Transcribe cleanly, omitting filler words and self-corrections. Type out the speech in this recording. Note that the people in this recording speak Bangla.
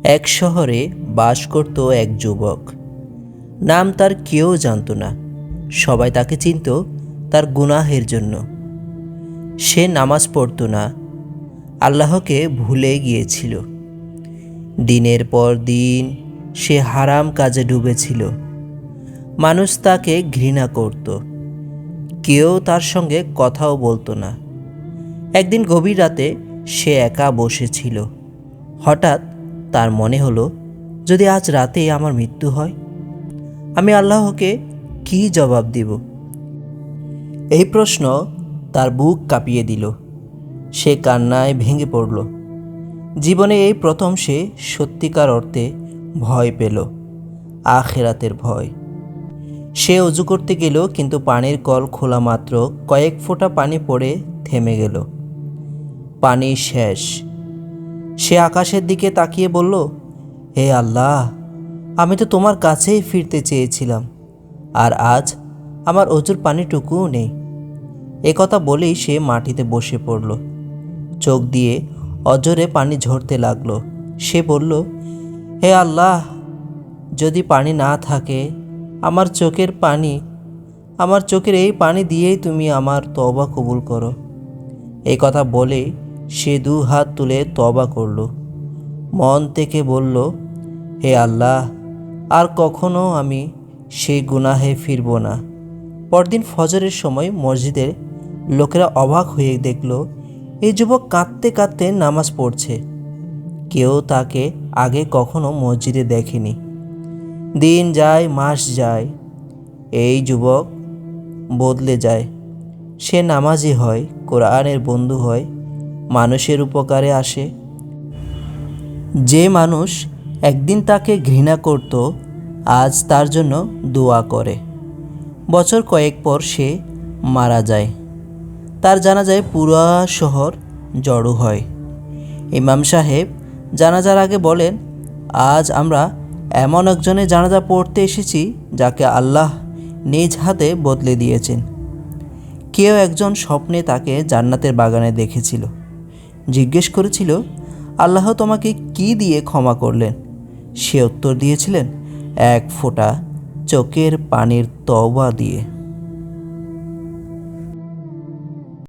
এক শহরে বাস করত এক যুবক। নাম তার কেউ জানত না, সবাই তাকে চিনত তার গুনাহের জন্য। সে নামাজ পড়ত না, আল্লাহকে ভুলে গিয়েছিল। দিনের পর দিন সে হারাম কাজে ডুবেছিল। মানুষ তাকে ঘৃণা করত, কেউ তার সঙ্গে কথাও বলতো না। একদিন গভীর রাতে সে একা বসেছিল। হঠাৎ তার মনে হলো, যদি আজ রাতে আমার মৃত্যু হয়, আমি আল্লাহকে কী জবাব দিব? এই প্রশ্ন তার বুক কাঁপিয়ে দিল। সে কান্নায় ভেঙে পড়ল। জীবনে এই প্রথম সে সত্যিকার অর্থে ভয় পেল, আখিরাতের ভয়। সে অজু করতে গেল, কিন্তু পানির কল খোলা মাত্র কয়েক ফোঁটা পানি পড়ে থেমে গেল। পানি শেষ। সে আকাশের দিকে তাকিয়ে বলল, হে আল্লাহ, আমি তো তোমার কাছেই ফিরতে চেয়েছিলাম, আর আজ আমার অজুর পানিটুকুও নেই। এ কথা বলেই সে মাটিতে বসে পড়ল। চোখ দিয়ে অজরে পানি ঝরতে লাগলো। সে বলল, হে আল্লাহ, যদি পানি না থাকে, আমার চোখের এই পানি দিয়েই তুমি আমার তওবা কবুল করো। এই কথা বলে সে 2 হাত তুলে তওবা করল। মন থেকে বলল, হে আল্লাহ, আর কখনো আমি সেই গুনাহে ফিরব না। পরদিন ফজরের সময় মসজিদের লোকেরা অবাক হয়ে দেখল, এই যুবক কাঁদতে কাঁদতে নামাজ পড়ছে। কেউ তাকে আগে কখনো মসজিদে দেখেনি। দিন যায়, মাস যায়, এই যুবক বদলে যায়। সে নামাজি হয়, কোরআনের বন্ধু হয়, মানুষের উপকারে আসে। যে মানুষ একদিন তাকে ঘৃণা করত, আজ তার জন্য দোয়া করে। বছর কয়েক পর সে মারা যায়। তার জানাজায় পুরা শহর জড়ো হয়। ইমাম সাহেব জানাজার আগে বলেন, আজ আমরা এমন একজনের জানাজা পড়তে এসেছি যাকে আল্লাহ নিজ হাতে বদলে দিয়েছেন। কেউ একজন স্বপ্নে তাকে জান্নাতের বাগানে দেখেছিল। জিজ্ঞেস করেছিল, আল্লাহ তোমাকে কি দিয়ে ক্ষমা করলেন? সে উত্তর দিয়েছিলেন, 1 ফোঁটা চোখের পানির তওবা দিয়ে।